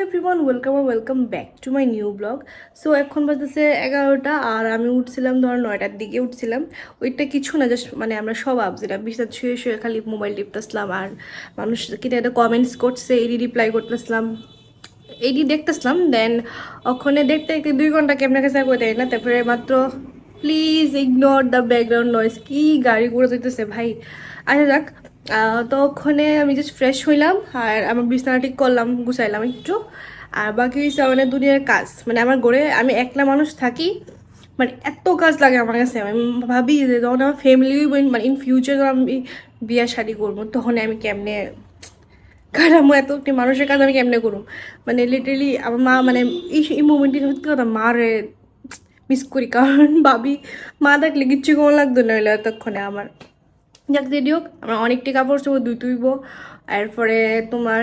Everyone, welcome back to my new blog. So এখন বাজতেছে 11টা আর আমি উঠছিলাম ধর 9টার দিকে উঠছিলাম। ওইটা কিছু না, জাস্ট মানে আমরা সব ভাবছিলাম বিছানা শুয়ে শুয়ে খালি মোবাইল টিপতেছিলাম আর মানুষ কিনা একটা কমেন্টস করছে এডি রিপ্লাই করতেছিলাম, এডি দেখতেছিলাম। দেন ওখানে দেখতে দেখতে 2 ঘন্টা কেমন কাছে করে দেয় না। তারপরে মাত্র please ignore the background noise, কি গাড়ি ঘুরে যেতেছে ভাই। আচ্ছা যাক, তো ওখানে আমি জাস্ট ফ্রেশ হইলাম আর আমার বিছানা ঠিক করলাম, গুছাইলাম একটু। আর বাকি হচ্ছে মানে দুনিয়ার কাজ, মানে আমার ঘরে আমি একলা মানুষ থাকি, মানে এত কাজ লাগে আমার কাছে। আমি ভাবি যে যখন আমার ফ্যামিলি মানে ইন ফিউচার যখন আমি বিয়ে শাদি করবো তখন আমি কেমনে, কারণ এত একটি মানুষের কাজ আমি কেমনে করুম। মানে লিটারেলি আমার মা মানে এই মুমেন্টে সত্যি কথা মারে মিস করি, কারণ ভাবি মা থাকলে কিচ্ছু কোনো লাগতো না হইলে এতক্ষণে আমার। যাক যেটি হোক, আমরা অনেকটি কাপড় চোপড় ধুইব। এরপরে তোমার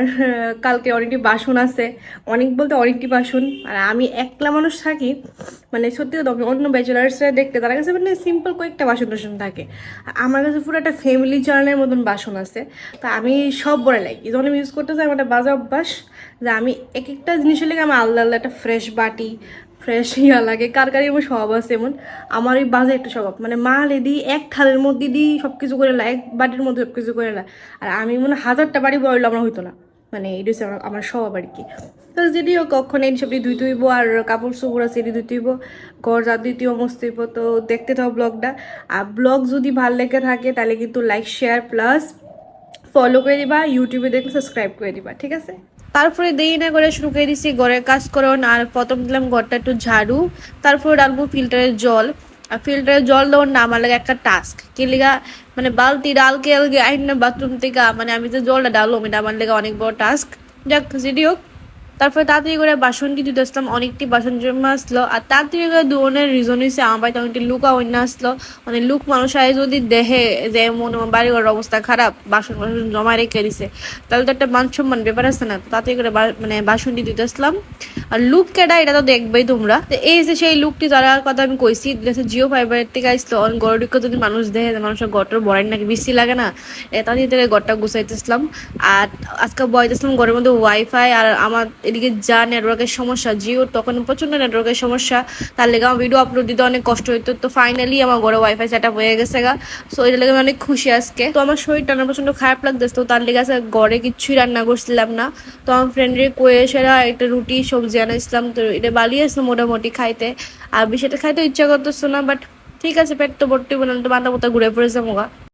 কালকে অনেকটি বাসন আছে, অনেক বলতে অনেকটি বাসন। আর আমি একলা মানুষ থাকি, মানে সত্যি কথা অন্য ব্যাচেলার্সরা দেখতে তার কাছে মানে সিম্পল কয়েকটা বাসন টাসন থাকে, আর আমার কাছে পুরো একটা ফ্যামিলি চালানোর মতন বাসন আছে। তা আমি সব বলে লাগি যখন আমি ইউজ করতে চাই, আমার একটা বাজে অভ্যাস যে আমি এক একটা জিনিসের লেগে আমার আলাদা আলাদা একটা ফ্রেশ বাটি ফ্রেশ ইয়া লাগে। কার কার এমন স্বভাব আছে এমন, আমার ওই বাজে একটা স্বভাব, মানে মা দিই এক থালের মধ্যে দিই সব কিছু করে লা, এক বাটির মধ্যে সব কিছু করে লা। আর আমি মনে হয় 1000টা বাড়ি বড়লো আমার হইতো না, মানে এটা হচ্ছে আমার স্বভাব আর কি। তো যদিও কখন এই সবটি ধুইতে হইব আর কাপড় চোপড় আছে এটি ধুইতে হইব, ঘর যা দিতে মস্ত হইব। তো দেখতে থাও ব্লগটা। আর ব্লগ যদি ভালো লেগে থাকে তাহলে কিন্তু লাইক শেয়ার প্লাস ফলো করে দিবা, ইউটিউবে দেখলে সাবস্ক্রাইব করে দিবা, ঠিক আছে। তারপরে দেরি না করে শুরু করে দিছি ঘরের কাজ করুন। আর প্রথম দিলাম ঘরটা একটু ঝাড়ু, তারপরে ডালবো ফিল্টারের জল। আর ফিল্টারের জল দেওয়ার না আমার লাগে একটা টাস্ক, কি লিগা মানে বালতি ডালকে আলগে আইন না বাথরুম থেকে, মানে আমি যে জলটা ডালবো এটা আমার লেগে অনেক বড় টাস্ক। যাক যেটি হোক, তারপরে তাড়াতাড়ি করে বাসনটি ধুতে আসলাম, অনেকটি বাসন জমা আসলো। আর তাড়াতাড়ি করে ধোয়ানোর রিজন হয়েছে আমার বাড়িতে অনেকটি লুকা অন্য আসলো। মানে লুক মানুষ আয় যদি দেখে যে মনে বাড়িঘরের অবস্থা খারাপ, বাসন বাসন জমা রেখে দিছে, তাহলে তো একটা মান সম্মান ব্যাপার আছে না। তাড়াতাড়ি করে মানে বাসনটি ধুতে আসলাম। আর লুক কেডা এটা তো দেখবেই তোমরা। তো এই যে সেই লুকটি যারা কথা আমি কইছি, জিও ফাইবারের থেকে আসলো। গড় যদি মানুষ দেখে মানুষের গড়টার বড়াই নাকি বেশি লাগে না, তাড়াতাড়ি থেকে গড়টা গুছাইতেছিলাম। আর আজকে বয়তেছিলাম ঘরের মধ্যে ওয়াইফাই, আর আমার এদিকে যা নেটওয়ার্কের সমস্যা, জিও তখন প্রচন্ড নেটওয়ার্কের সমস্যা, তার লেগে আমার ভিডিও আপলোড দিতে অনেক কষ্ট হইতো। তো ফাইনালি আমার ঘরে ওয়াইফাই সেট আপ হয়ে গেছে গা। সো এটা লেগে আমি অনেক খুশি আজকে। তো আমার শরীরটা না প্রচন্ড খারাপ লাগতেছে, তো তার লেগে আজকে ঘরে কিচ্ছুই রান্না করছিলাম না। তো আমার ফ্রেন্ডের কয়ে সেরা একটা রুটি সবজি আনাইছিলাম, তো এটা বালিয়ে আসলো মোটামুটি খাইতে। আর বিষয়টা খাইতে ইচ্ছা করতেছো না, বাট ঠিক আছে পেট তো ভর্তি বললাম, তো মাথা মতো ঘুরে পড়েছে মোগা।